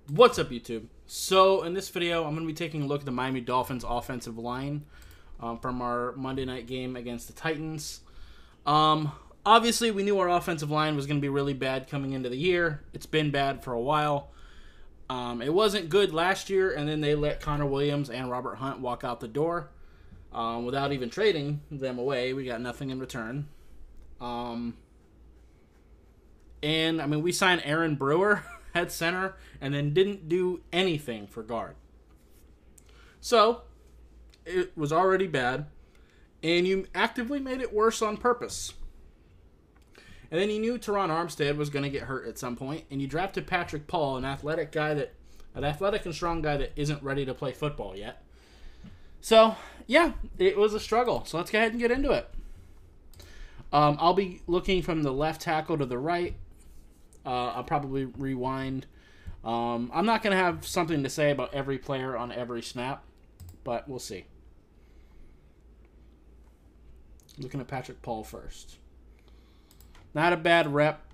What's up, YouTube? So, in this video, I'm going to be taking a look at the Miami Dolphins offensive line from our Monday night game against the Titans. Obviously, we knew our offensive line was going to be really bad coming into the year. It's been bad for a while. It wasn't good last year, and then they let Connor Williams and Robert Hunt walk out the door without even trading them away. We got nothing in return. And, I mean, we signed Aaron Brewer at center and then didn't do anything for guard. So, it was already bad, and you actively made it worse on purpose. And then you knew Teron Armstead was going to get hurt at some point, and you drafted Patrick Paul, an athletic and strong guy that isn't ready to play football yet. So, yeah, it was a struggle. So let's go ahead and get into it. I'll be looking from the left tackle to the right. I'll probably rewind. I'm not going to have something to say about every player on every snap, but we'll see. Looking at Patrick Paul first. Not a bad rep.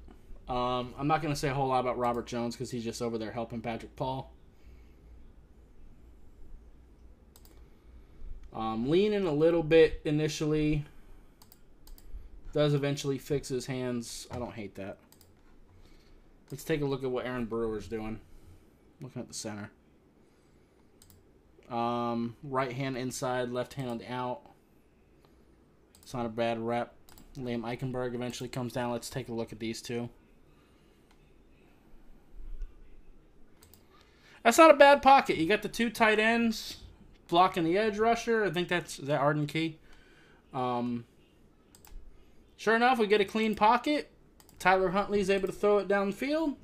I'm not going to say a whole lot about Robert Jones because he's just over there helping Patrick Paul. Leaning a little bit initially. Does eventually fix his hands. I don't hate that. Let's take a look at what Aaron Brewer's doing. Looking at the center. Right hand inside, left hand out. It's not a bad rep. Liam Eichenberg eventually comes down. Let's take a look at these two. That's not a bad pocket. You got the two tight ends blocking the edge rusher. I think is that Arden Key. Sure enough, we get a clean pocket. Tyler Huntley's able to throw it downfield.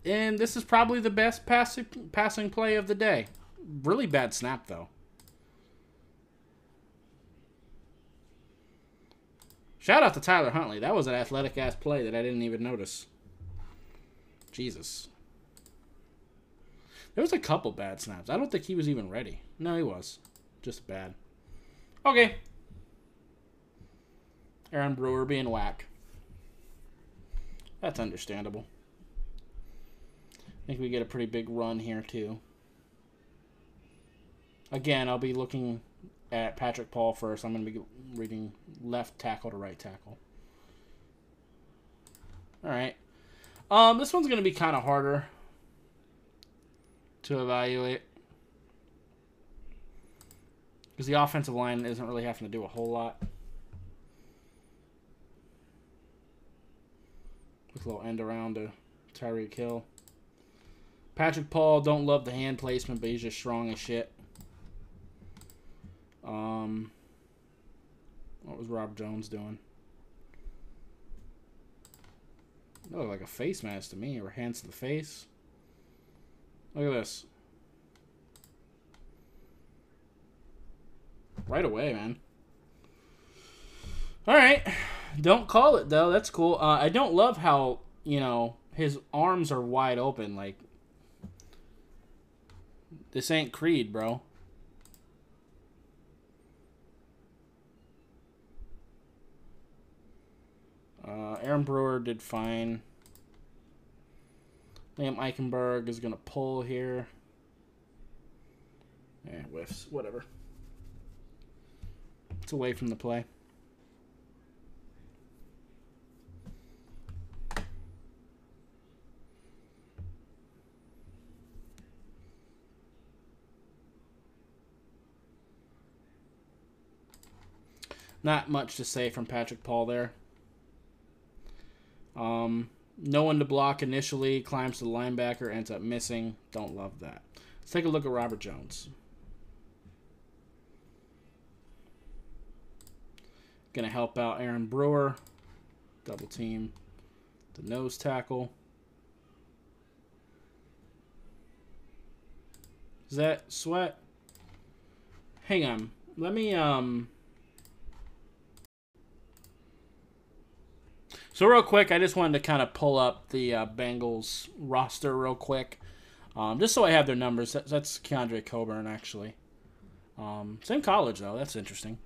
And this is probably the best passing play of the day. Really bad snap, though. Shout out to Tyler Huntley. That was an athletic-ass play that I didn't even notice. Jesus. There was a couple bad snaps. I don't think he was even ready. No, he was. Just bad. Okay. Aaron Brewer being whack. That's understandable. I think we get a pretty big run here, too. Again, I'll be looking at Patrick Paul first. I'm going to be reading left tackle to right tackle. All right. This one's going to be kind of harder to evaluate because the offensive line isn't really having to do a whole lot. Quick little end around to Tyreek Hill. Patrick Paul, don't love the hand placement, but he's just strong as shit. What was Rob Jones doing? That looked like a face mask to me, or hands to the face. Look at this. Right away, man. All right. Don't call it, though. That's cool. I don't love how, you know, his arms are wide open. Like, this ain't Creed, bro. Aaron Brewer did fine. Liam Eichenberg is going to pull here. Whiffs. Whatever. It's away from the play. Not much to say from Patrick Paul there. No one to block initially. Climbs to the linebacker. Ends up missing. Don't love that. Let's take a look at Robert Jones. Going to help out Aaron Brewer. Double team the nose tackle. Is that Sweat? Hang on. Let me, So real quick, I just wanted to kind of pull up the Bengals roster real quick. Just so I have their numbers. That's Keandre Coburn, actually. Same college, though. That's interesting.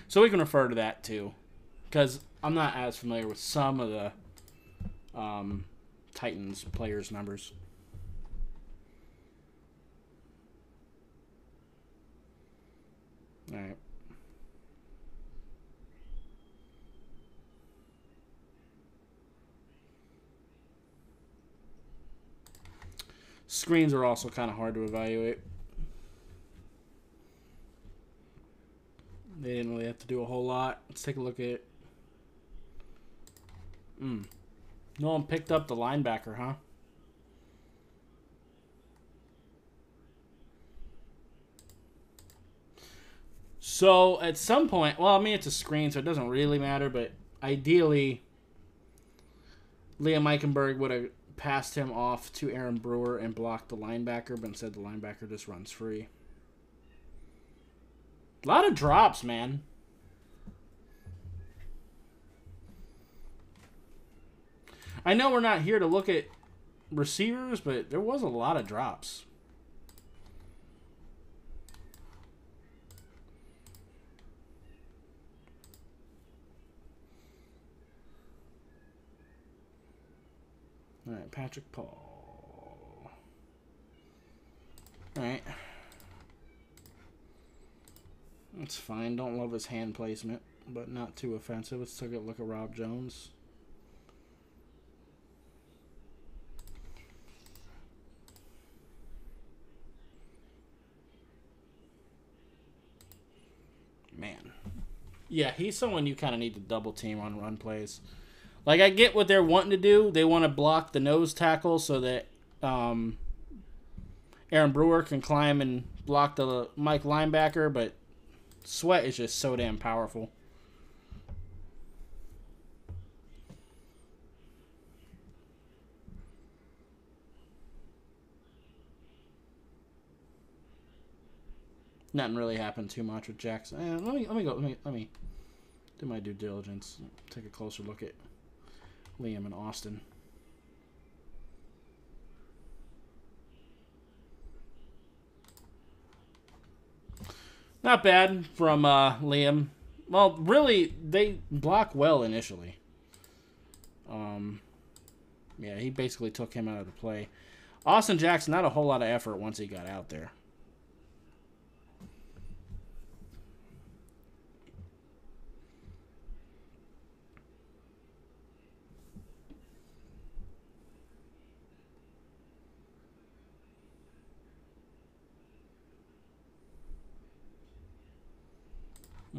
So we can refer to that, too. Because I'm not as familiar with some of the Titans players' numbers. All right. Screens are also kind of hard to evaluate. They didn't really have to do a whole lot. Let's take a look at... No one picked up the linebacker, huh? So, at some point... Well, I mean, it's a screen, so it doesn't really matter, but ideally, Liam Eichenberg would have passed him off to Aaron Brewer and blocked the linebacker, but instead the linebacker just runs free. A lot of drops, man. I know we're not here to look at receivers, but there was a lot of drops. All right, Patrick Paul. All right. That's fine. Don't love his hand placement, but not too offensive. Let's take a look at Rob Jones. Man. Yeah, he's someone you kind of need to double team on run plays. Like, I get what they're wanting to do. They want to block the nose tackle so that Aaron Brewer can climb and block the Mike linebacker, but Sweat is just so damn powerful. Nothing really happened too much with Jackson. Let me do my due diligence. Take a closer look at Liam and Austin. Not bad from Liam. Well, really, they block well initially. Yeah, he basically took him out of the play. Austin Jackson, not a whole lot of effort once he got out there.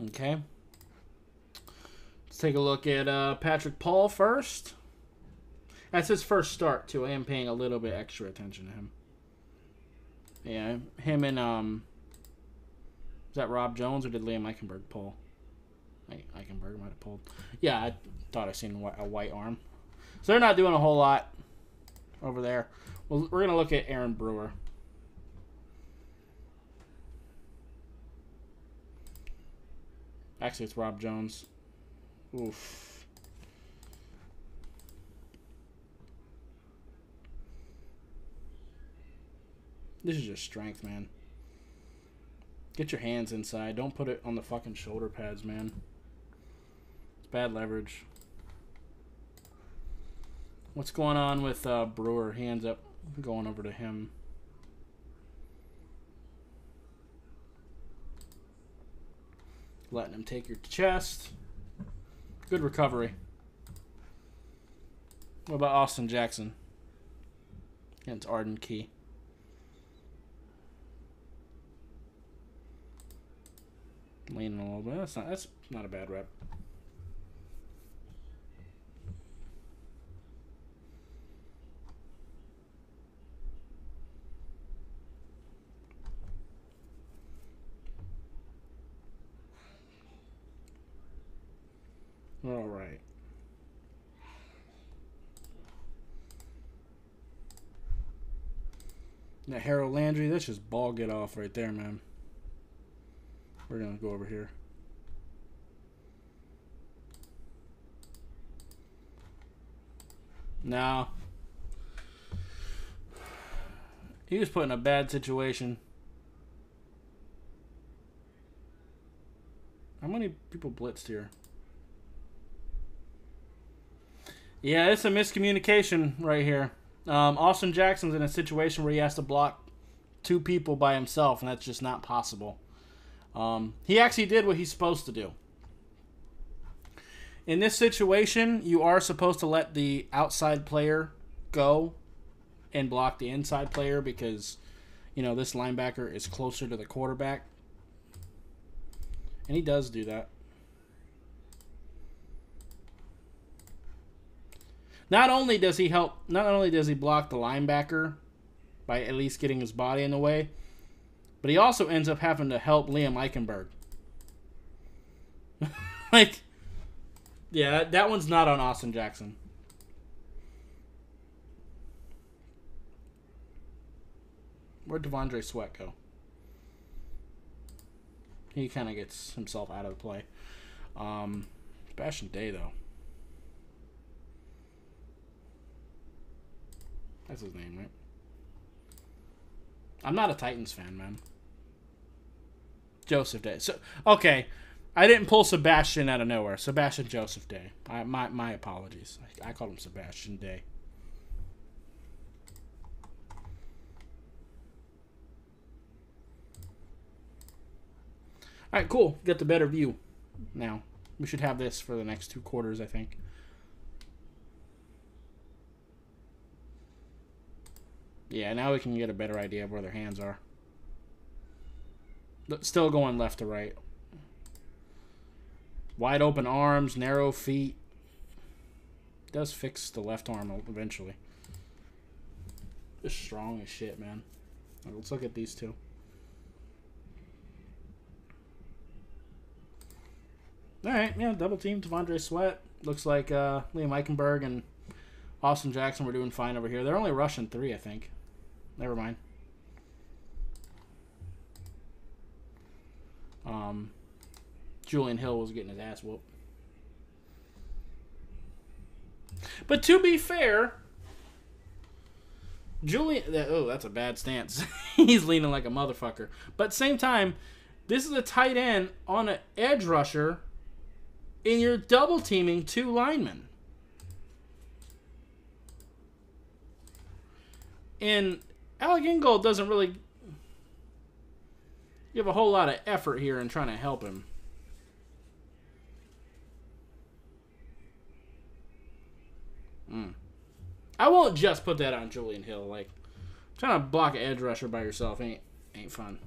Okay. Let's take a look at Patrick Paul first. That's his first start, too. I am paying a little bit extra attention to him. Yeah, him and, is that Rob Jones or did Liam Eichenberg pull? Eichenberg might have pulled. Yeah, I thought I seen a white arm. So they're not doing a whole lot over there. Well, we're going to look at Aaron Brewer. Actually, it's Rob Jones. Oof. This is just strength, man. Get your hands inside. Don't put it on the fucking shoulder pads, man. It's bad leverage. What's going on with Brewer? He ends up going over to him. Letting him take your chest. Good recovery. What about Austin Jackson? Against Arden Key. Leaning a little bit. That's not a bad rep. All right. Now Harold Landry, that's just ball get off right there, man. We're going to go over here. No. He was put in a bad situation. How many people blitzed here? Yeah, it's a miscommunication right here. Austin Jackson's in a situation where he has to block two people by himself, and that's just not possible. He actually did what he's supposed to do. In this situation, you are supposed to let the outside player go and block the inside player because, this linebacker is closer to the quarterback. And he does do that. Not only does he block the linebacker by at least getting his body in the way, but he also ends up having to help Liam Eichenberg. Yeah, that one's not on Austin Jackson. Where'd Devondre Sweat go? He kind of gets himself out of the play. Sebastian Day, though. That's his name, right? I'm not a Titans fan, man. Joseph Day. So, okay. I didn't pull Sebastian out of nowhere. Sebastian Joseph Day. My apologies. I called him Sebastian Day. All right, cool. Get the better view now. We should have this for the next 2 quarters, I think. Yeah, now we can get a better idea of where their hands are. Still going left to right. Wide open arms, narrow feet. Does fix the left arm eventually. Just strong as shit, man. Let's look at these two. Alright, yeah, double team Devondre Sweat. Looks like Liam Eichenberg and Austin Jackson were doing fine over here. They're only rushing 3, I think. Never mind. Julian Hill was getting his ass whooped. But to be fair, that's a bad stance. He's leaning like a motherfucker. But same time, this is a tight end on an edge rusher, and you're double teaming 2 linemen. And Alec Ingold doesn't really give a whole lot of effort here in trying to help him. I won't just put that on Julian Hill. Like, trying to block an edge rusher by yourself ain't fun.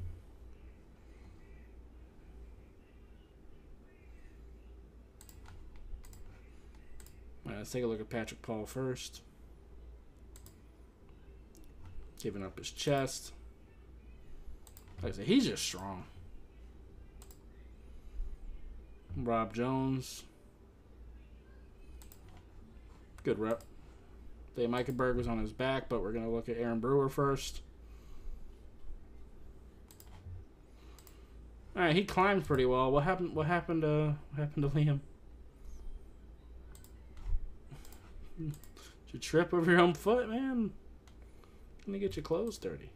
All right, let's take a look at Patrick Paul first. Giving up his chest. Like I said, he's just strong. Rob Jones. Good rep. Dave Eichenberg was on his back, but we're going to look at Aaron Brewer first. All right, he climbed pretty well. What happened to Liam? Did you trip over your own foot, man? Gonna get your clothes dirty.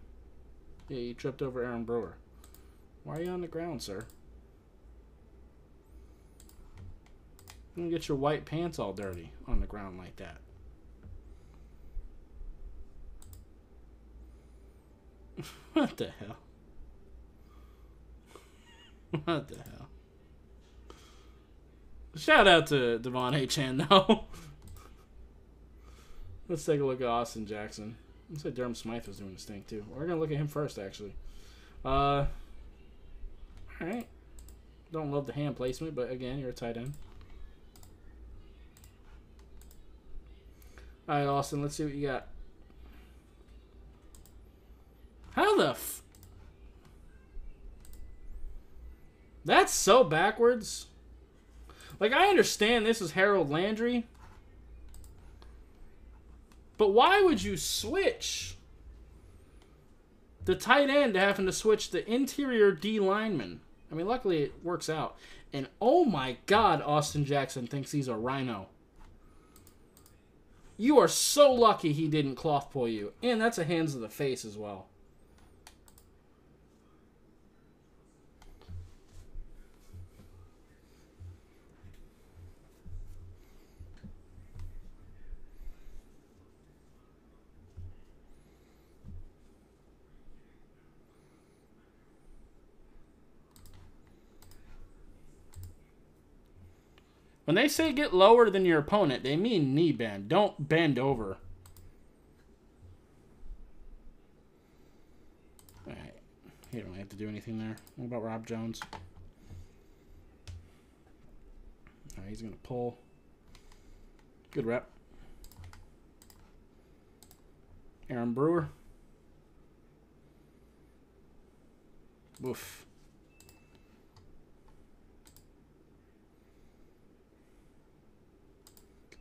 Yeah, you tripped over Aaron Brewer. Why are you on the ground, sir? Gonna get your white pants all dirty on the ground like that. What the hell? What the hell? Shout out to Devon A. Chan, though. Let's take a look at Austin Jackson. Looks like Durham Smythe was doing this thing, too. We're going to look at him first, actually. Alright. Don't love the hand placement, but again, you're a tight end. Alright, Austin, let's see what you got. How the That's so backwards. Like, I understand this is Harold Landry. But why would you switch the tight end to having to switch the interior D lineman? I mean, luckily it works out. And oh my God, Austin Jackson thinks he's a rhino. You are so lucky he didn't cloth pull you. And that's a hands to the face as well. When they say get lower than your opponent, they mean knee bend. Don't bend over. Alright. He don't have to do anything there. What about Rob Jones? Alright, he's going to pull. Good rep. Aaron Brewer. Woof.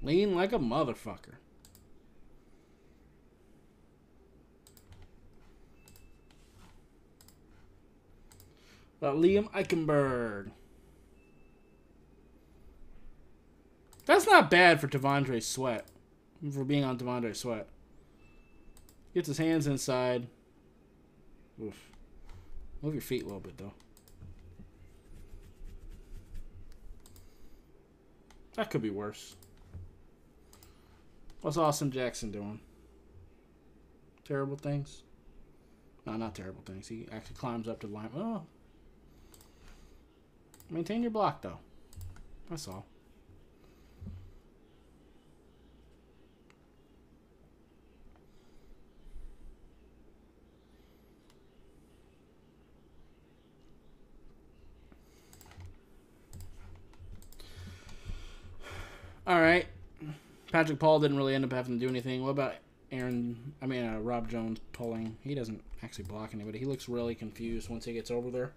Lean like a motherfucker. About Liam Eichenberg. That's not bad for Devondre Sweat. For being on Devondre Sweat. Gets his hands inside. Oof. Move your feet a little bit, though. That could be worse. What's Austin Jackson doing? Terrible things? No, not terrible things. He actually climbs up to the line. Oh. Maintain your block, though. That's all. All right. Patrick Paul didn't really end up having to do anything. What about Rob Jones pulling? He doesn't actually block anybody. He looks really confused once he gets over there.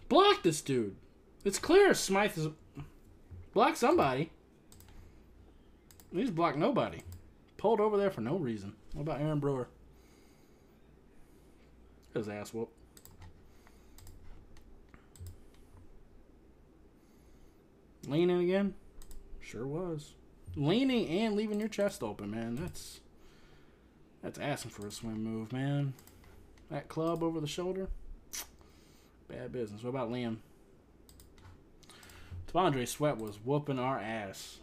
Block this dude. It's clear Smythe is... Block somebody. He's blocked nobody. Pulled over there for no reason. What about Aaron Brewer? His ass whoop. Leaning again? Sure was. Leaning and leaving your chest open, man. That's asking for a swim move, man. That club over the shoulder? Bad business. What about Liam? Devondre Sweat was whooping our ass.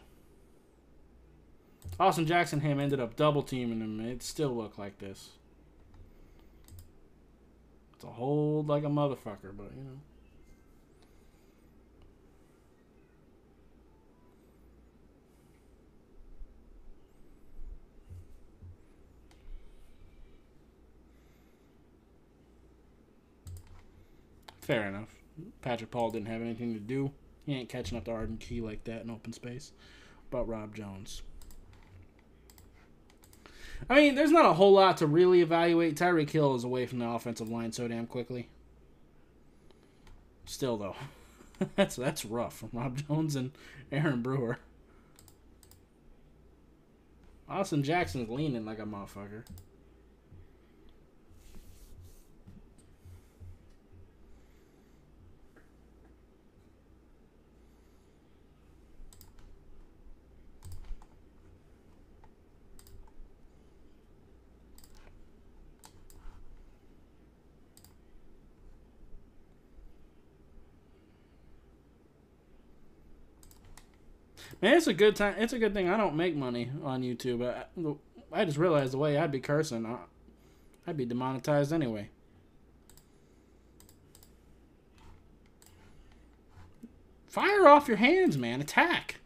Austin Jackson him ended up double teaming him. It still looked like this. It's a hold like a motherfucker, but you know. Fair enough. Patrick Paul didn't have anything to do. He ain't catching up to Arden Key like that in open space. About Rob Jones. I mean, there's not a whole lot to really evaluate. Tyreek Hill is away from the offensive line so damn quickly. Still, though. that's rough from Rob Jones and Aaron Brewer. Austin Jackson's leaning like a motherfucker. Man, it's a good time. It's a good thing I don't make money on YouTube. I just realized the way I'd be cursing, I'd be demonetized anyway. Fire off your hands, man. Attack.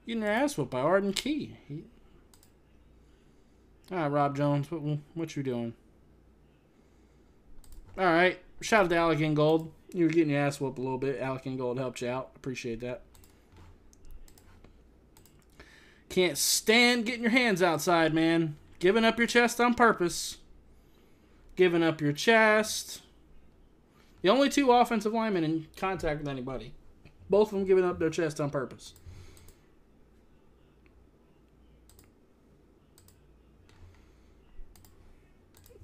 Getting your ass whooped by Arden Key. All right, Rob Jones, what you doing? All right. Shout out to Alec Ingold. You were getting your ass whooped a little bit. Alec Ingold helped you out. Appreciate that. Can't stand getting your hands outside, man. Giving up your chest on purpose. Giving up your chest. The only two offensive linemen in contact with anybody. Both of them giving up their chest on purpose.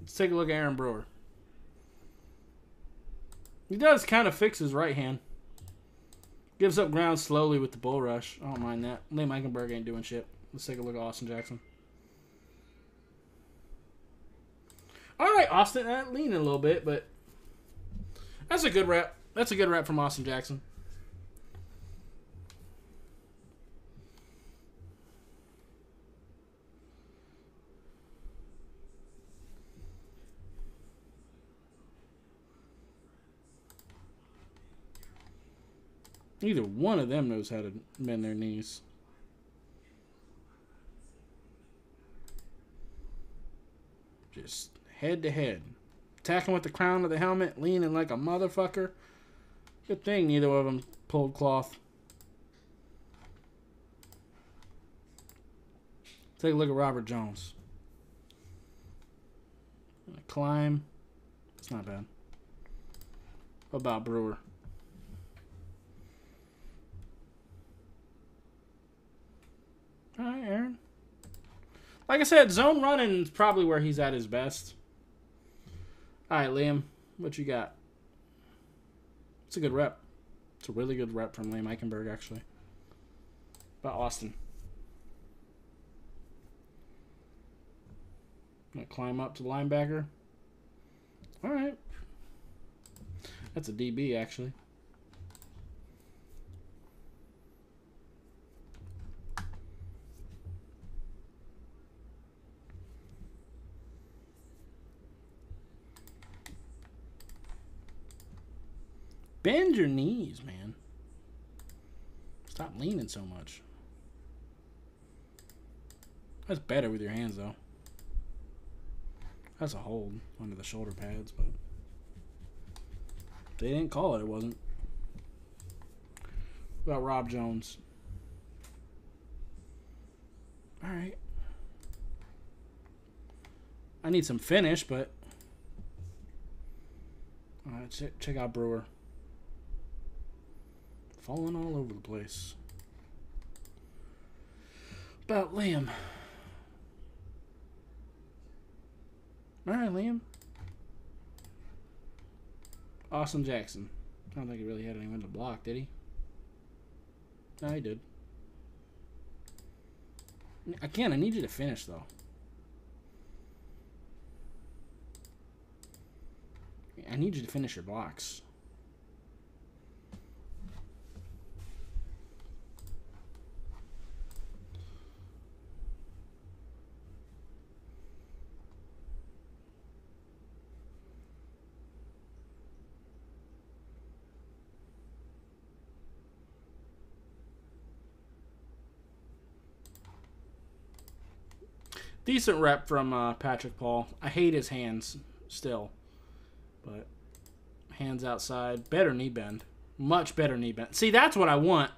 Let's take a look at Aaron Brewer. He does kind of fix his right hand. Gives up ground slowly with the bull rush. I don't mind that. Liam Eichenberg ain't doing shit. Let's take a look at Austin Jackson. All right, Austin. Leaning a little bit, but that's a good rep. That's a good rep from Austin Jackson. Neither one of them knows how to bend their knees. Just head to head. Attacking with the crown of the helmet, leaning like a motherfucker. Good thing neither of them pulled cloth. Take a look at Robert Jones. Climb. It's not bad. What about Brewer? All right, Aaron. Like I said, zone running is probably where he's at his best. All right, Liam, what you got? It's a good rep. It's a really good rep from Liam Eichenberg, actually. About Austin. Gonna climb up to the linebacker. All right. That's a DB, actually. Bend your knees, man. Stop leaning so much. That's better with your hands, though. That's a hold under the shoulder pads, but they didn't call it. It wasn't. What about Rob Jones? All right. I need some finish, but all right, check out Brewer. Falling all over the place. About Liam. All right, Liam. Austin Jackson. I don't think he really had anyone to block, did he? No, he did. Again, I need you to finish, though. I need you to finish your blocks. Decent rep from Patrick Paul. I hate his hands still. But hands outside. Better knee bend. Much better knee bend. See, that's what I want.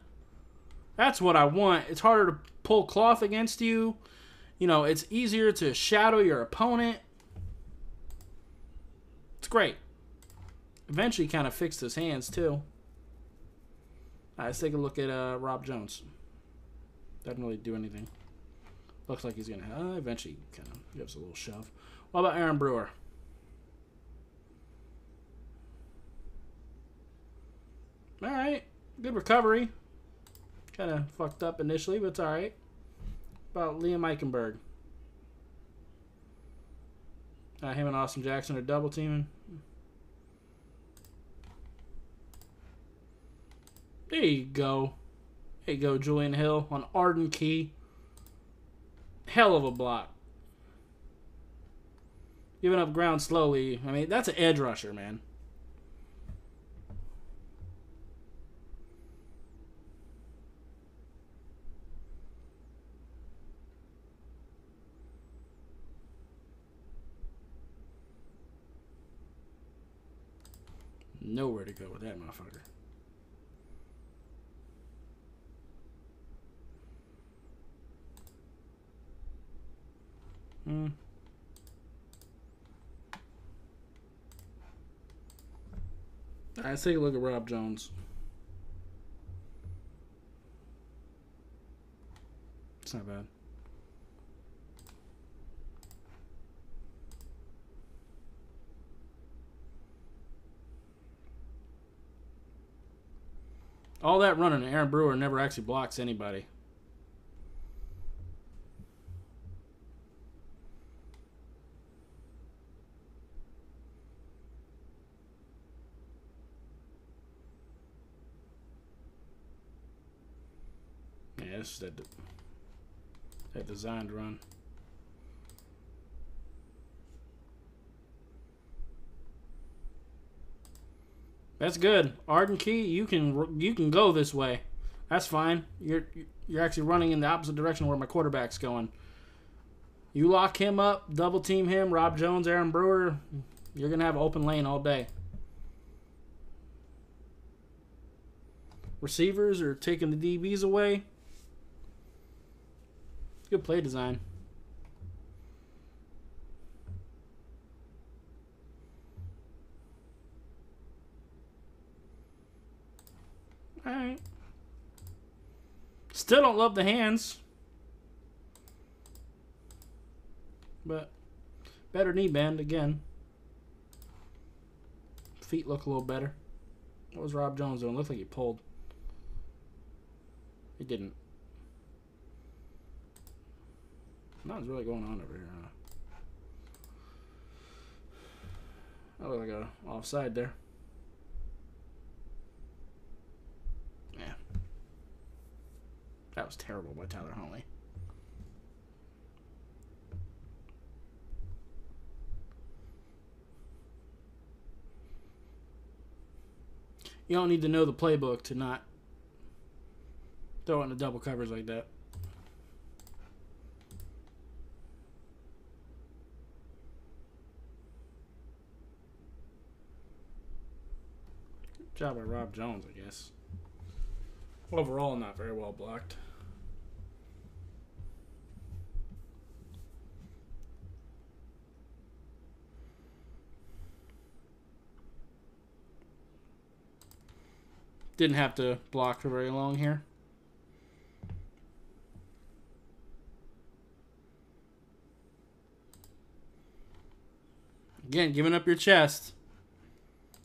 That's what I want. It's harder to pull cloth against you. You know, it's easier to shadow your opponent. It's great. Eventually kind of fixed his hands, too. All right, let's take a look at Rob Jones. Doesn't really do anything. Looks like he's going to eventually kind of gives a little shove. What about Aaron Brewer? All right. Good recovery. Kind of fucked up initially, but it's all right. About Liam Eichenberg. Him and Austin Jackson are double teaming. There you go. There you go, Julian Hill on Arden Key. Hell of a block. Giving up ground slowly. I mean, that's an edge rusher, man. Nowhere to go with that motherfucker. All right, let's take a look at Rob Jones. It's not bad. All that running, Aaron Brewer never actually blocks anybody. Yeah, this is that designed run. That's good. Arden Key, you can go this way. That's fine. You're actually running in the opposite direction where my quarterback's going. You lock him up, double team him, Rob Jones, Aaron Brewer, you're going to have open lane all day. Receivers are taking the DBs away. Good play design. All right. Still don't love the hands. But better knee bend again. Feet look a little better. What was Rob Jones doing? Looked like he pulled. He didn't. Nothing's really going on over here, huh? That looked like a offside there. Yeah. That was terrible by Tyler Huntley. You don't need to know the playbook to not throw it into double covers like that. Good job by Rob Jones, I guess. Overall, not very well blocked. Didn't have to block for very long here. Again, giving up your chest.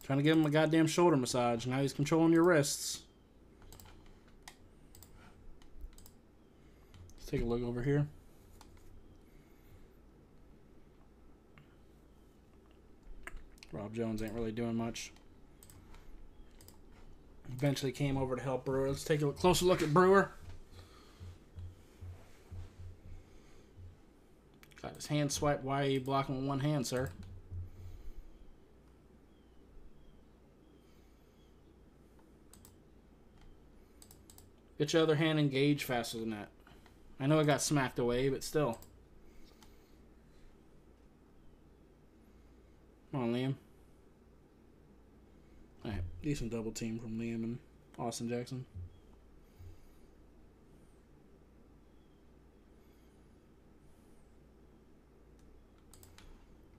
Trying to give him a goddamn shoulder massage. Now he's controlling your wrists. Let's take a look over here. Rob Jones ain't really doing much. Eventually came over to help Brewer. Let's take a closer look at Brewer. Got his hand swiped. Why are you blocking with one hand, sir? Get your other hand engaged faster than that. I know I got smacked away, but still. Come on, Liam. Alright, decent double team from Liam and Austin Jackson.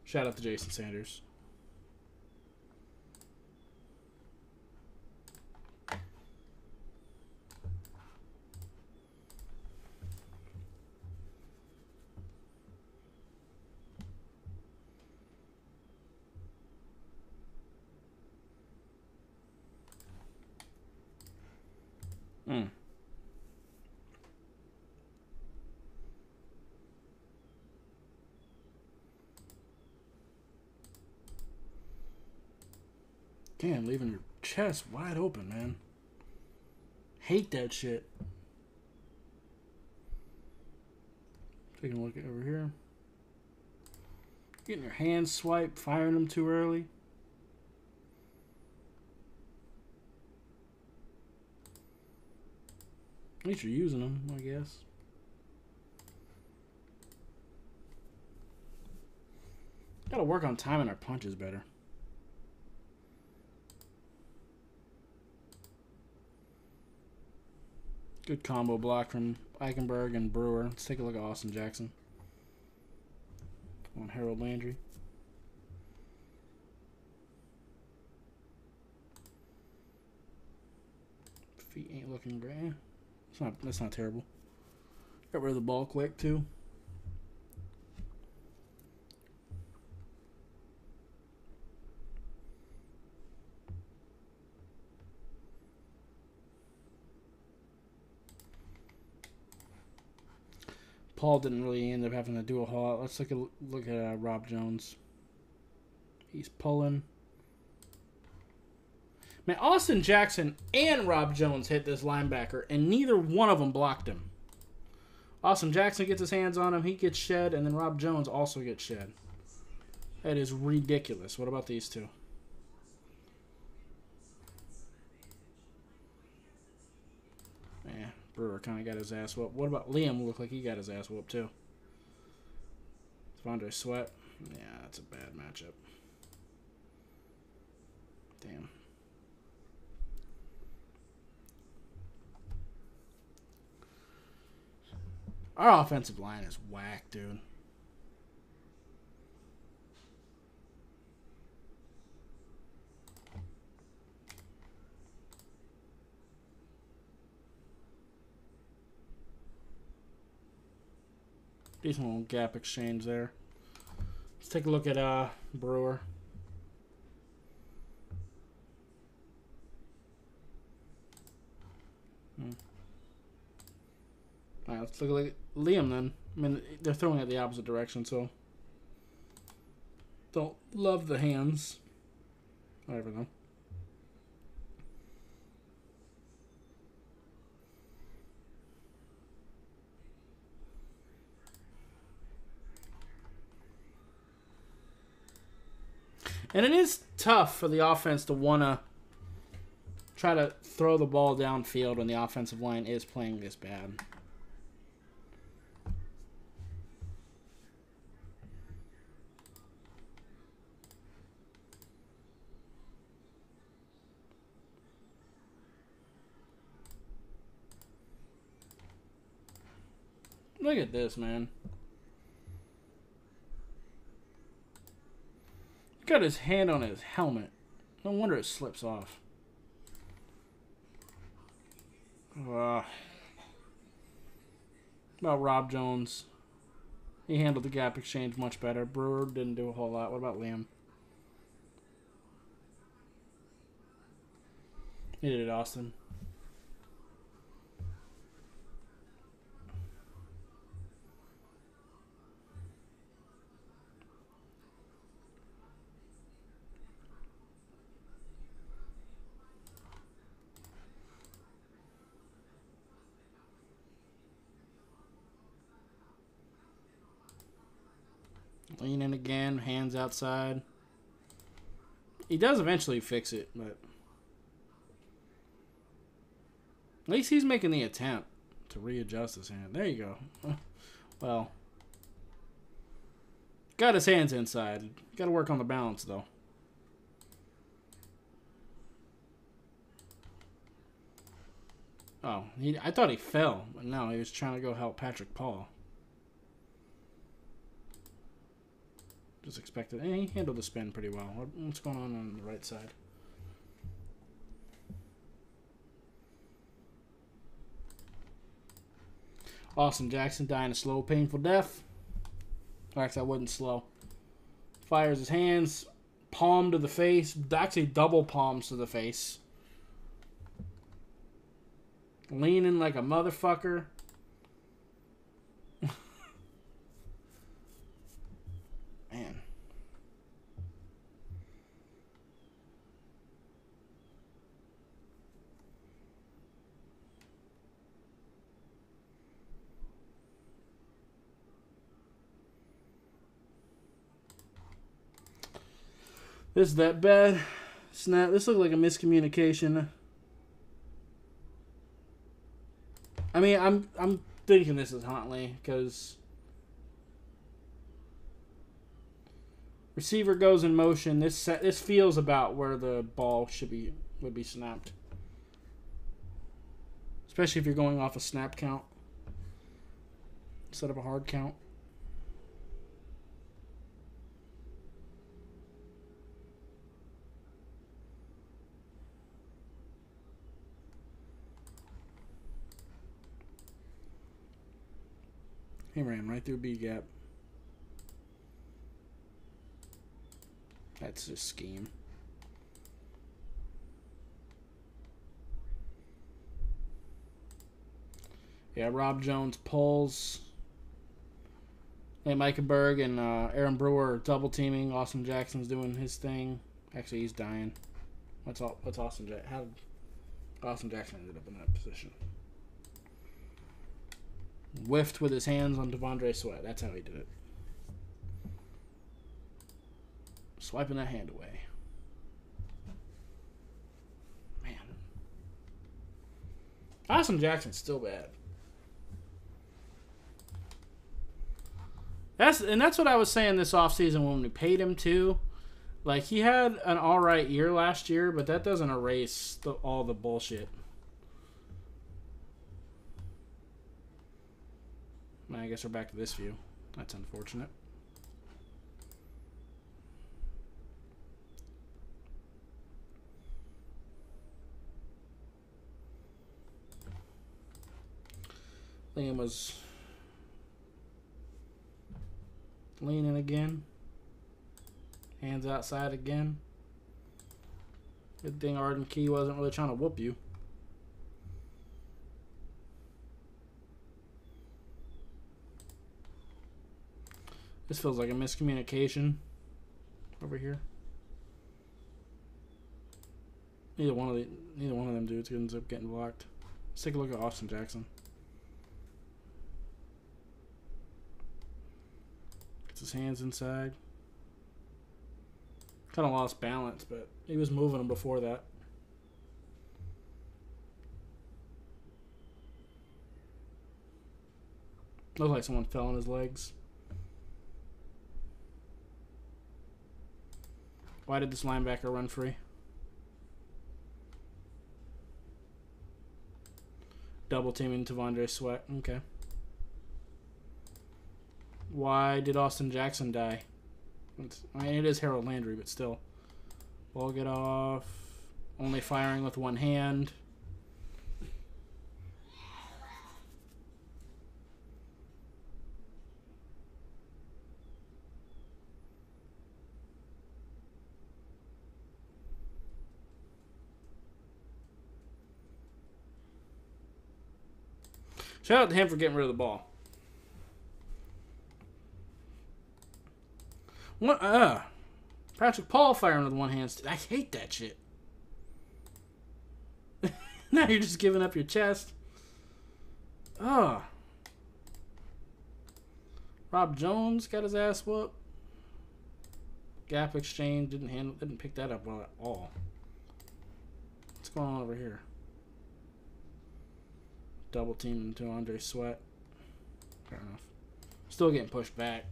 Shout out to Jason Sanders. Damn, leaving your chest wide open, man. Hate that shit. Taking a look at over here. Getting your hands swiped, firing them too early. At least you're using them, I guess. Gotta work on timing our punches better. Good combo block from Eichenberg and Brewer. Let's take a look at Austin Jackson. On Harold Landry. Feet ain't looking great. That's not terrible. Got rid of the ball quick too. Paul didn't really end up having to do a whole lot. Let's take a look at Rob Jones. He's pulling. Man, Austin Jackson and Rob Jones hit this linebacker, and neither one of them blocked him. Austin Jackson gets his hands on him, he gets shed, and then Rob Jones also gets shed. That is ridiculous. What about these two? Brewer kind of got his ass whooped. What about Liam? Looked like he got his ass whooped too. Devondre Sweat. Yeah, that's a bad matchup. Damn. Our offensive line is whack, dude. Decent little gap exchange there. Let's take a look at Brewer. All right, let's look at Liam then. I mean, they're throwing it the opposite direction, so don't love the hands. Whatever though. And it is tough for the offense to want to try to throw the ball downfield when the offensive line is playing this bad. Look at this, man. Got his hand on his helmet. No wonder it slips off. About Rob Jones. He handled the gap exchange much better. Brewer didn't do a whole lot. What about Liam? He did it, Austin. Lean in again, hands outside. He does eventually fix it, but at least he's making the attempt to readjust his hand. There you go. Well, got his hands inside. Got to work on the balance, though. Oh, I thought he fell, but no, he was trying to go help Patrick Paul. Just expected. And he handled the spin pretty well. What's going on the right side? Austin Jackson dying a slow, painful death. Or actually, that wasn't slow. Fires his hands. Palm to the face. Actually, double palms to the face. Leaning like a motherfucker. Man. This is that bad. Snap. This looked like a miscommunication. I mean, I'm thinking this is Huntley because receiver goes in motion. This feels about where the ball would be snapped, especially if you're going off a snap count instead of a hard count. He ran right through B gap. That's his scheme. Yeah, Rob Jones pulls. Hey, Meikenberg and Aaron Brewer are double teaming. Austin Jackson's doing his thing. Actually, he's dying. What's Austin Jackson? How did Austin Jackson ended up in that position? Whiffed with his hands on Devondre Sweat. That's how he did it. Swiping that hand away. Man. Austin Jackson's still bad. That's what I was saying this offseason when we paid him too. Like, he had an alright year last year, but that doesn't erase all the bullshit. I guess we're back to this view. That's unfortunate. Liam was leaning again. Hands outside again. Good thing Arden Key wasn't really trying to whoop you. This feels like a miscommunication over here. Neither one of them dudes ends up getting blocked. Let's take a look at Austin Jackson. Gets his hands inside. Kind of lost balance, but he was moving them before that. Looked like someone fell on his legs. Why did this linebacker run free? Double teaming T'Vondre Sweat. Okay. Why did Austin Jackson die? I mean, it is Harold Landry, but still. Ball get off. Only firing with one hand. Shout out to him for getting rid of the ball. What? Patrick Paul firing with one hand. I hate that shit. Now you're just giving up your chest. Rob Jones got his ass whooped. Gap exchange didn't pick that up well at all. What's going on over here? Double teaming to Andre Sweat. Fair enough. Still getting pushed back.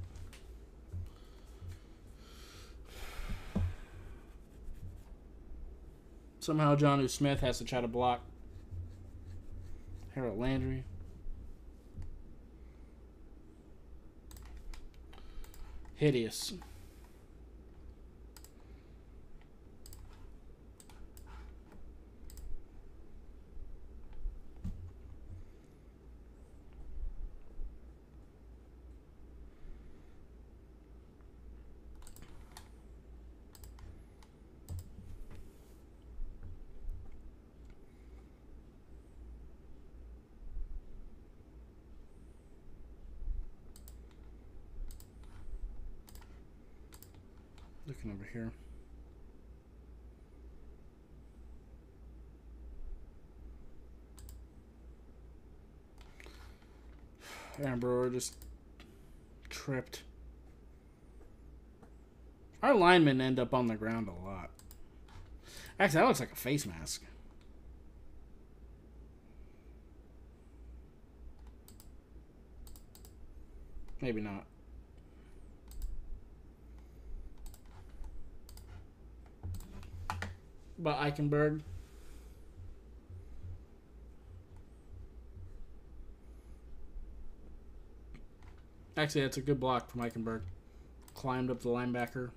Somehow Jonnu Smith has to try to block Harold Landry. Hideous. Looking over here. Aaron Brewer just tripped. Our linemen end up on the ground a lot. Actually, that looks like a face mask. Maybe not. But Eichenberg. Actually, that's a good block from Eichenberg. Climbed up the linebacker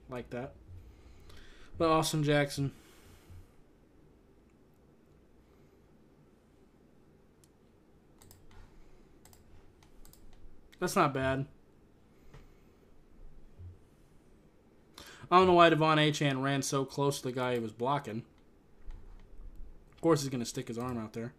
like that. But Austin Jackson. That's not bad. I don't know why Devon Achane ran so close to the guy he was blocking. Of course he's going to stick his arm out there.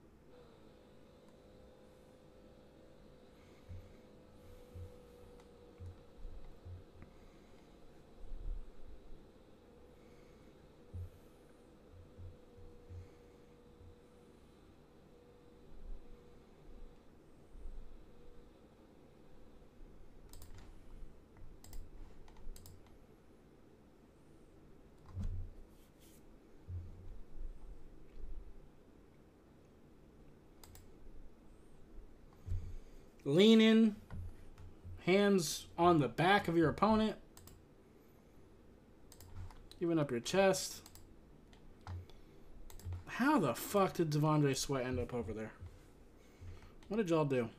Lean in. Hands on the back of your opponent. Giving up your chest. How the fuck did Devondre Sweat end up over there? What did y'all do?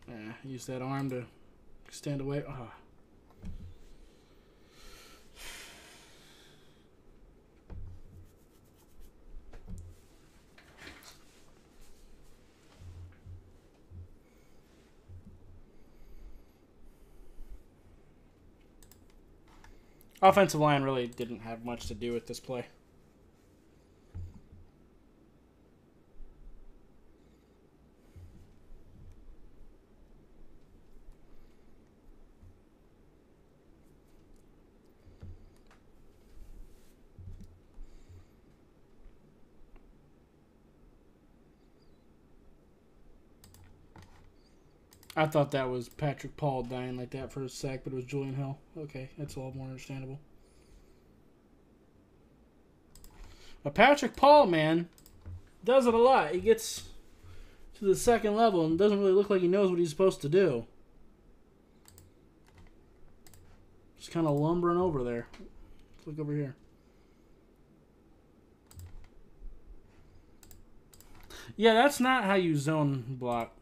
Yeah, use that arm to stand away. Oh. Offensive line really didn't have much to do with this play. I thought that was Patrick Paul dying like that for a sec, but it was Julian Hill. Okay, that's a little more understandable. But Patrick Paul, man, does it a lot. He gets to the second level and doesn't really look like he knows what he's supposed to do. Just kind of lumbering over there. Let's look over here. Yeah, that's not how you zone block.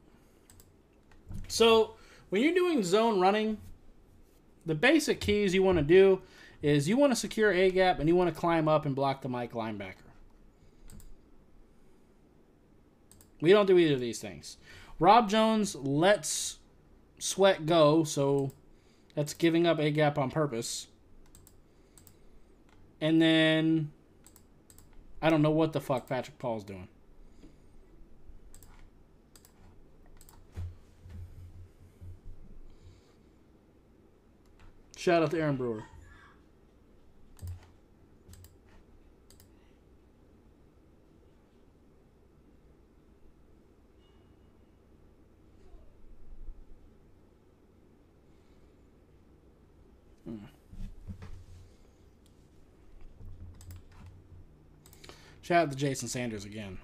So, when you're doing zone running, the basic keys you want to do is you want to secure A-gap and you want to climb up and block the Mike linebacker. We don't do either of these things. Rob Jones lets Sweat go, so that's giving up A-gap on purpose. And then, I don't know what the fuck Patrick Paul's doing. Shout out to Aaron Brewer. Shout out to Jason Sanders again.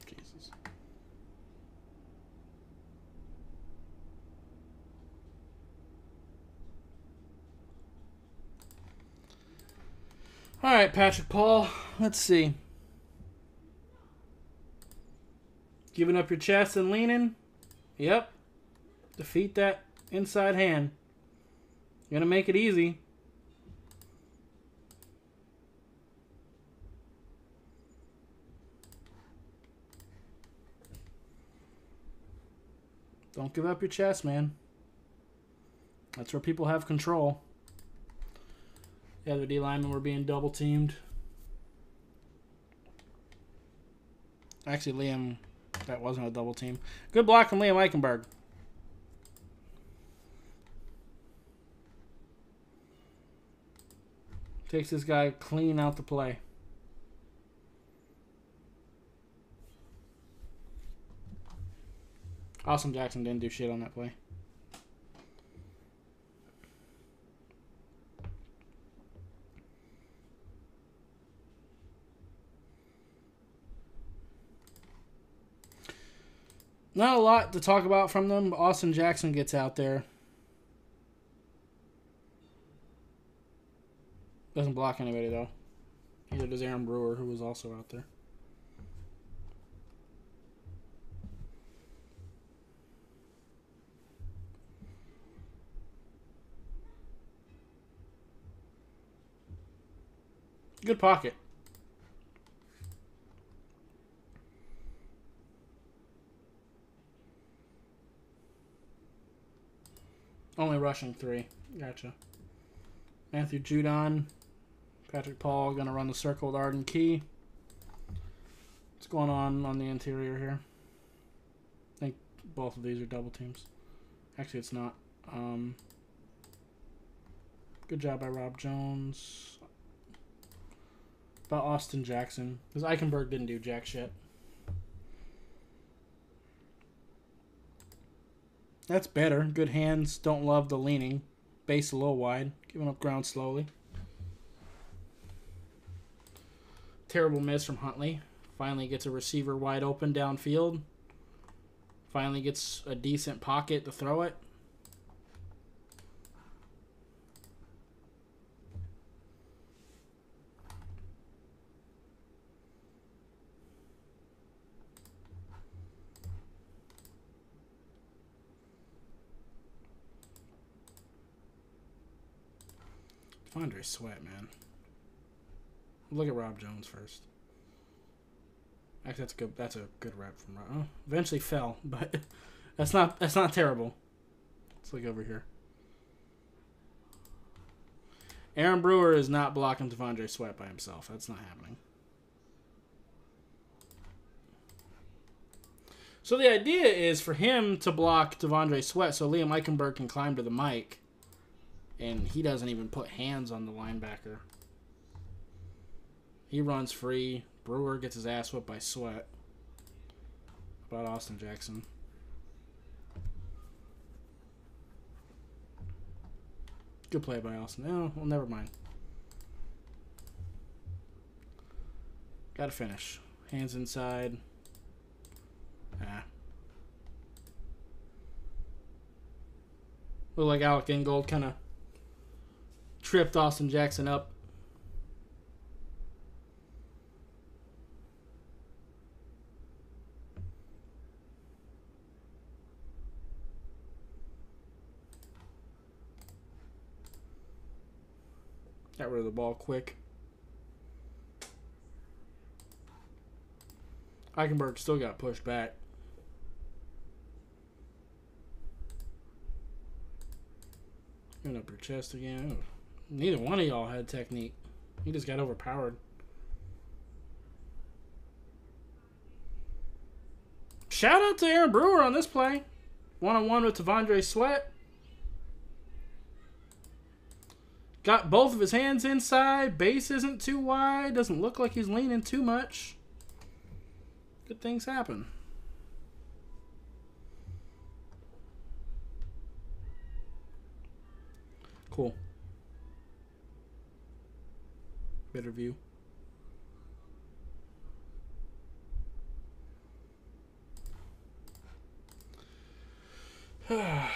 Jesus. All right, Patrick Paul. Let's see. Giving up your chest and leaning. Yep. Defeat that inside hand. You're going to make it easy. Don't give up your chest, man. That's where people have control. The other D linemen were being double teamed. Actually, Liam, that wasn't a double team. Good block from Liam Eichenberg. Takes this guy clean out the play. Austin Jackson didn't do shit on that play. Not a lot to talk about from them. Austin Jackson gets out there. Doesn't block anybody, though. Neither does Aaron Brewer, who was also out there. Good pocket. Only rushing 3. Gotcha. Matthew Judon. Patrick Paul going to run the circle with Arden Key. What's going on the interior here? I think both of these are double teams. Actually, it's not. Good job by Rob Jones. About Austin Jackson. Because Eichenberg didn't do jack shit. That's better. Good hands. Don't love the leaning. Base a little wide. Giving up ground slowly. Terrible miss from Huntley. Finally gets a receiver wide open downfield. Finally gets a decent pocket to throw it. Andre Sweat, man. Look at Rob Jones first. Actually, that's a good rep from Rob. Oh, eventually fell, but that's not terrible. Let's look over here. Aaron Brewer is not blocking Devondre Sweat by himself. That's not happening. So the idea is for him to block Devondre Sweat so Liam Eichenberg can climb to the mic. And he doesn't even put hands on the linebacker. He runs free. Brewer gets his ass whipped by Sweat. How about Austin Jackson? Good play by Austin. Oh, well, never mind. Gotta finish. Hands inside. Ah. Look like Alec Ingold kind of tripped Austin Jackson up. Got rid of the ball quick. Eichenberg still got pushed back. Going up your chest again. Oh. Neither one of y'all had technique. He just got overpowered. Shout out to Aaron Brewer on this play. One-on-one with Devondre Sweat. Got both of his hands inside. Base isn't too wide. Doesn't look like he's leaning too much. Good things happen. Cool. Better view. So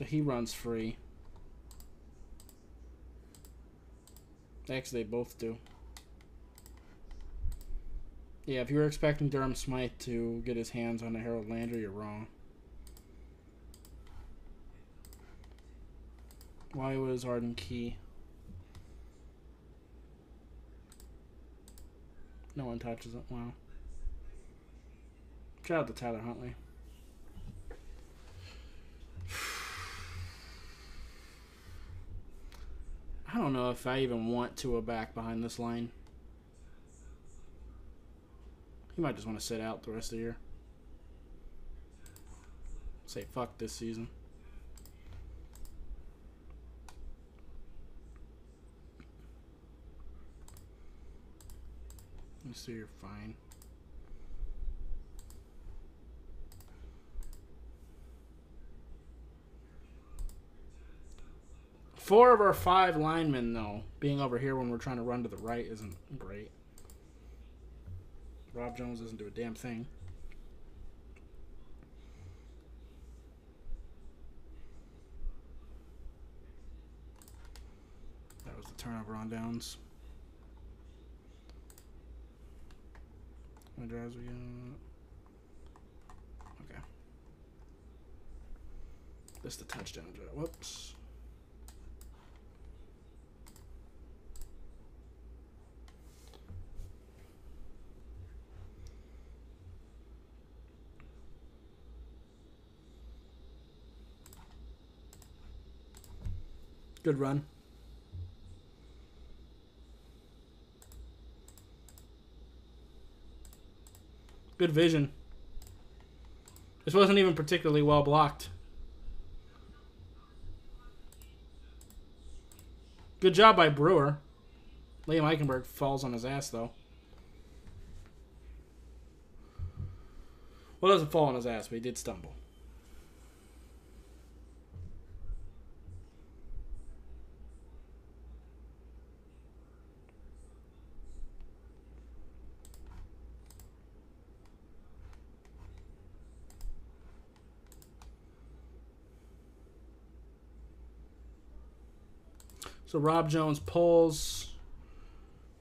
he runs free. Actually, they both do. Yeah, if you were expecting Durham Smythe to get his hands on a Harold Landry, you're wrong. Why was Arden Key? No one touches it. Wow. Shout out to Tyler Huntley. I don't know if I even want Tua back behind this line. He might just want to sit out the rest of the year. Say fuck this season. You see, you're fine. Four of our 5 linemen, though, being over here when we're trying to run to the right isn't great. Rob Jones doesn't do a damn thing. That was the turnover on downs. How many drives we got? Okay. This is the touchdown drive. Whoops. Good run. Good vision. This wasn't even particularly well blocked. Good job by Brewer. Liam Eichenberg falls on his ass, though. Well, it doesn't fall on his ass, but he did stumble. So Rob Jones pulls.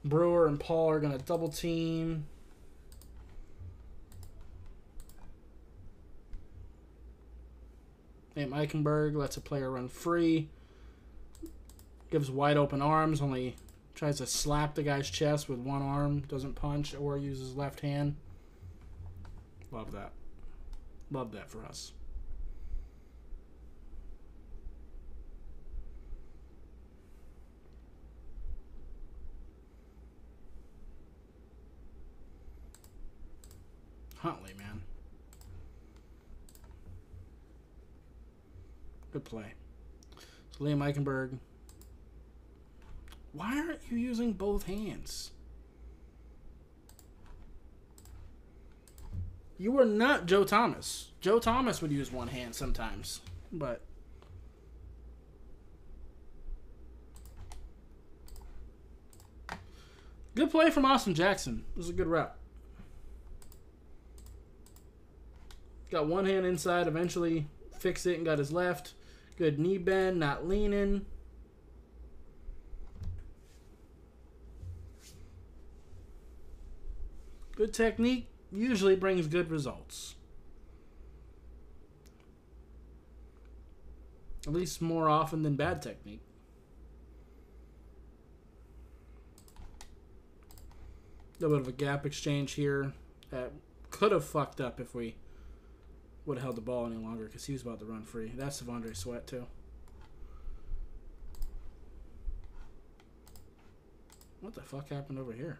Brewer and Paul are going to double team. Nate Eichenberg lets a player run free. Gives wide open arms, only tries to slap the guy's chest with one arm. Doesn't punch or use his left hand. Love that. Love that for us. Huntley, man. Good play. So Liam Eichenberg. Why aren't you using both hands? You are not Joe Thomas. Joe Thomas would use one hand sometimes, but good play from Austin Jackson. It was a good route. Got one hand inside, eventually fixed it and got his left. Good knee bend, not leaning. Good technique usually brings good results. At least more often than bad technique. A little bit of a gap exchange here that could have fucked up if we would have held the ball any longer because he was about to run free. That's Devondre Sweat, too. What the fuck happened over here?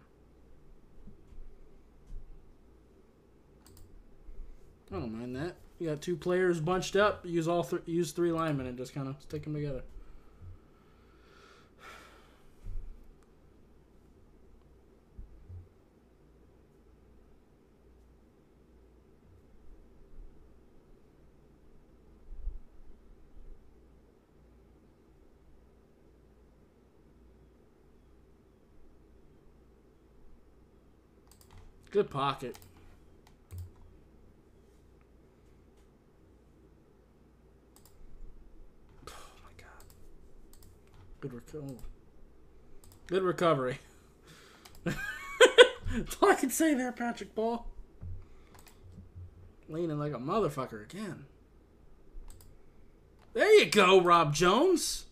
I don't mind that. You got two players bunched up. Use three linemen and just kind of stick them together. Good pocket. Oh my god. Good recovery. That's all I can say there, Patrick Ball. Leaning like a motherfucker again. There you go, Rob Jones.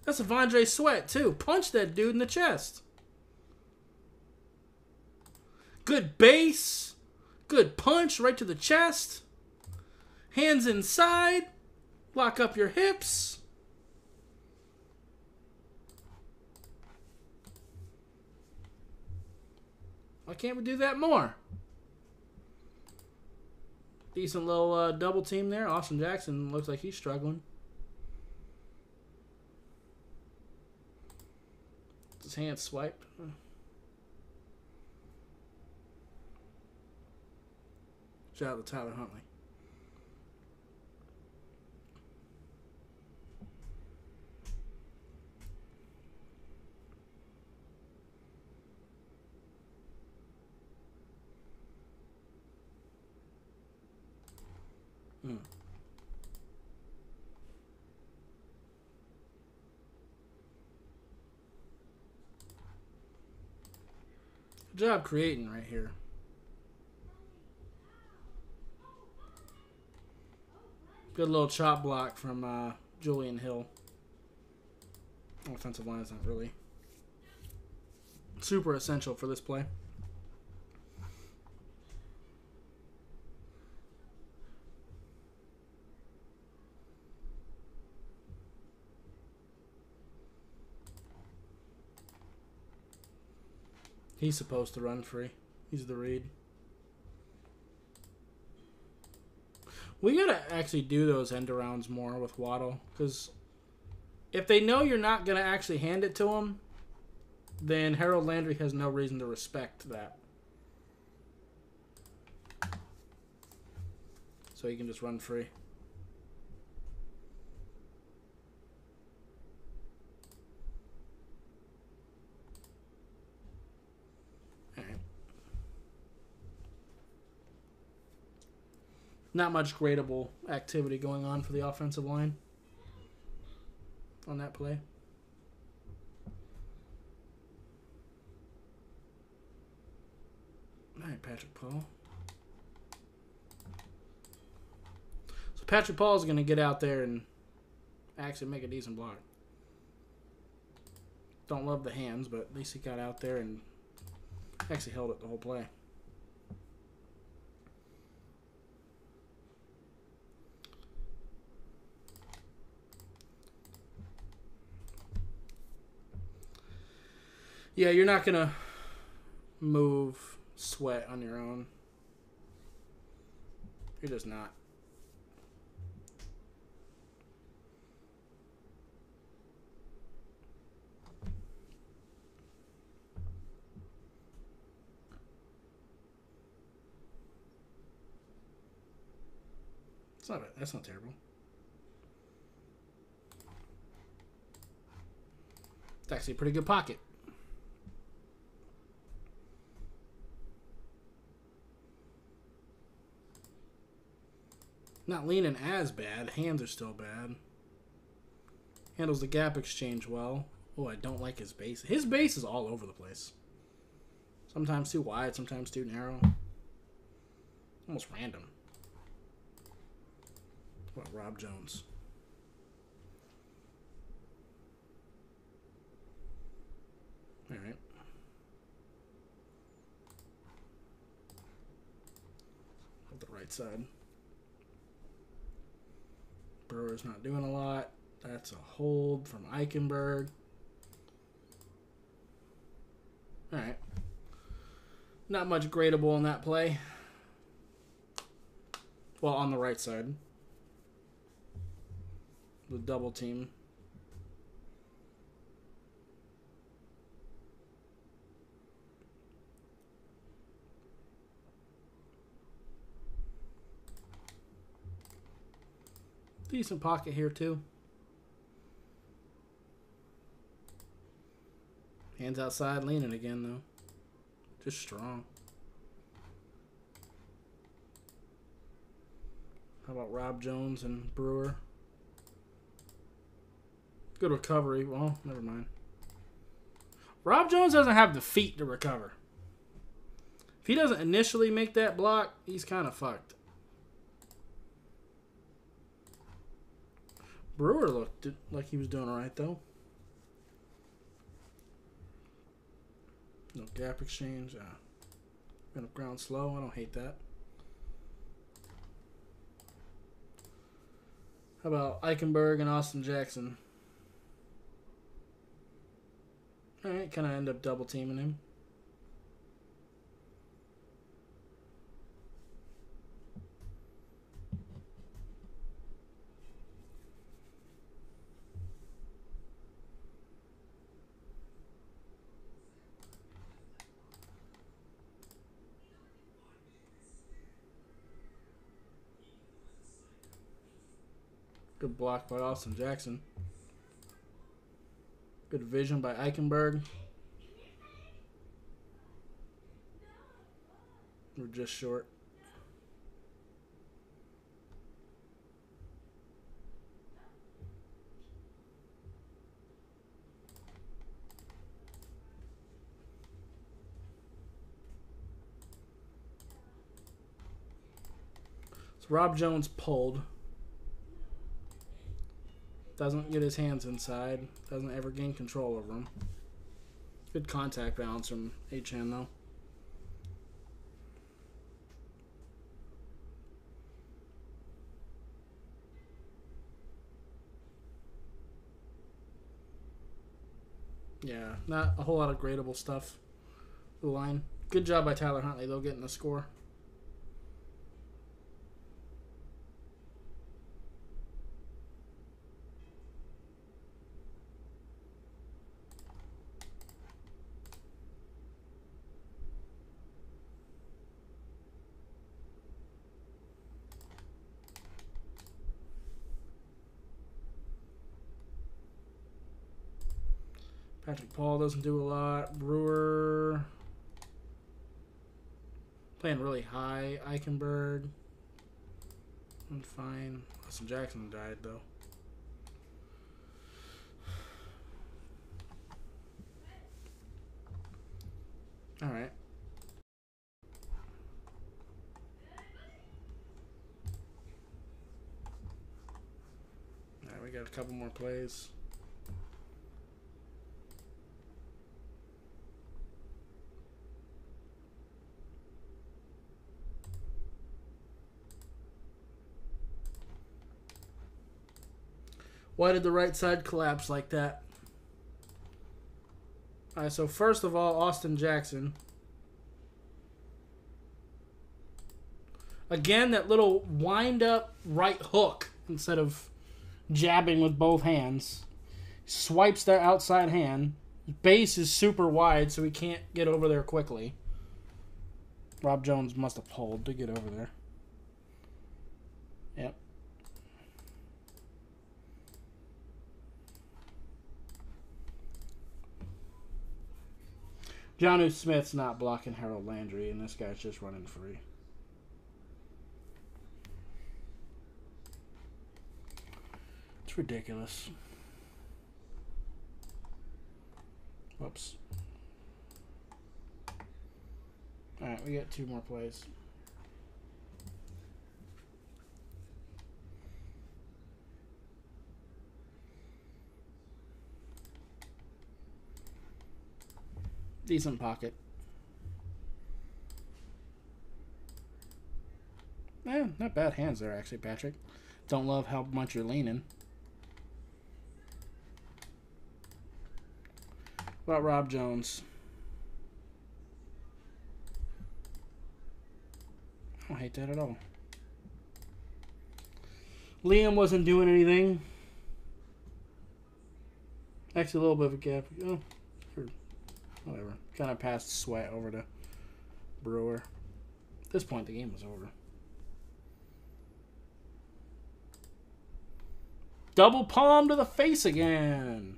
That's Devondre Sweat, too. Punch that dude in the chest. Good base. Good punch right to the chest. Hands inside. Lock up your hips. Why can't we do that more? Decent little double team there. Austin Jackson looks like he's struggling. His hand swiped. Shout out to Tyler Huntley. Good job creating right here. Good little chop block from Julian Hill. Offensive line is not really super essential for this play. He's supposed to run free. He's the read. We gotta actually do those end arounds more with Waddle, because if they know you're not gonna actually hand it to him, then Harold Landry has no reason to respect that. so he can just run free. All right. Not much gradable activity going on for the offensive line on that play. All right, Patrick Paul. So Patrick Paul is going to get out there and actually make a decent block. Don't love the hands, but at least he got out there and actually held it the whole play. Yeah, you're not going to move Sweat on your own. You're just not. It's not bad. That's not terrible. It's actually a pretty good pocket. Not leaning as bad. Hands are still bad. Handles the gap exchange well. Oh, I don't like his base. His base is all over the place. Sometimes too wide, sometimes too narrow. Almost random. What about Rob Jones? All right. On the right side. Brewer's not doing a lot. That's a hold from Eichenberg. All right. Not much gradable in that play. Well, on the right side. The double team. Decent pocket here, too. Hands outside, leaning again, though. Just strong. How about Rob Jones and Brewer? Good recovery. Well, never mind. Rob Jones doesn't have the feet to recover. If he doesn't initially make that block, he's kind of fucked. Brewer looked like he was doing all right, though. No gap exchange. Been up ground slow. I don't hate that. How about Eichenberg and Austin Jackson? All right, kind of end up double teaming him. Good block by Austin Jackson. Good vision by Eichenberg. We're just short. So Rob Jones pulled. Doesn't get his hands inside. Doesn't ever gain control over him. Good contact balance from H-Hand, though. Yeah, not a whole lot of gradable stuff. The line. Good job by Tyler Huntley, though, getting the score. Patrick Paul doesn't do a lot. Brewer playing really high. Eichenberg. I'm fine. Austin Jackson died though. All right. All right, we got a couple more plays. Why did the right side collapse like that? All right, so first of all, Austin Jackson. Again, that little wind-up right hook instead of jabbing with both hands. Swipes that outside hand. His base is super wide, so he can't get over there quickly. Rob Jones must have pulled to get over there. Yep. Jonnu Smith's not blocking Harold Landry, and this guy's just running free. It's ridiculous. Whoops. Alright, we got 2 more plays. Decent pocket. Yeah, not bad hands there, actually, Patrick. Don't love how much you're leaning. What about Rob Jones? I don't hate that at all. Liam wasn't doing anything. Actually, a little bit of a gap. Oh, whatever. Kind of passed Sweat over to Brewer. At this point, the game was over. Double palm to the face again.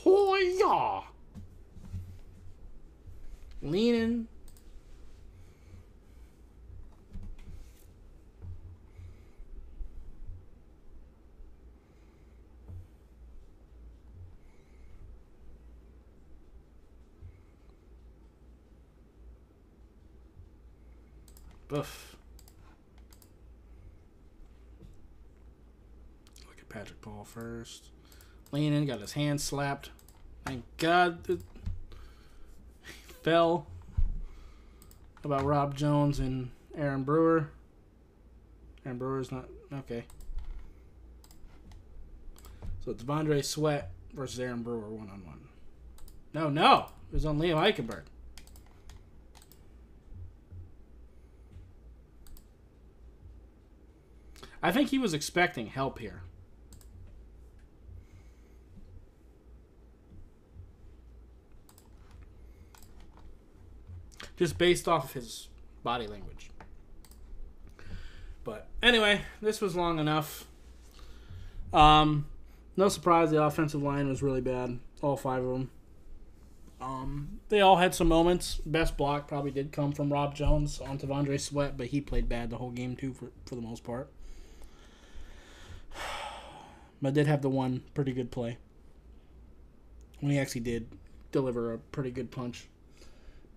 Oh, yeah. Leaning. Boof. Look at Patrick Paul first. Leaning, got his hand slapped. Thank God it fell. How about Rob Jones and Aaron Brewer? Aaron Brewer's not... Okay. So it's Devondre Sweat versus Aaron Brewer one-on-one. No. It was on Liam Eichenberg. I think he was expecting help here. Just based off his body language. But anyway, this was long enough. No surprise, the offensive line was really bad. All 5 of them. They all had some moments. Best block probably did come from Rob Jones on Devondre Sweat, but he played bad the whole game too for the most part. But did have the one pretty good play when he actually did deliver a pretty good punch.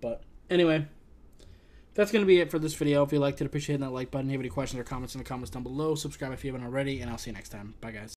But anyway, that's going to be it for this video. If you liked it, appreciate that like button. If you have any questions or comments in the comments down below, subscribe if you haven't already, and I'll see you next time. Bye, guys.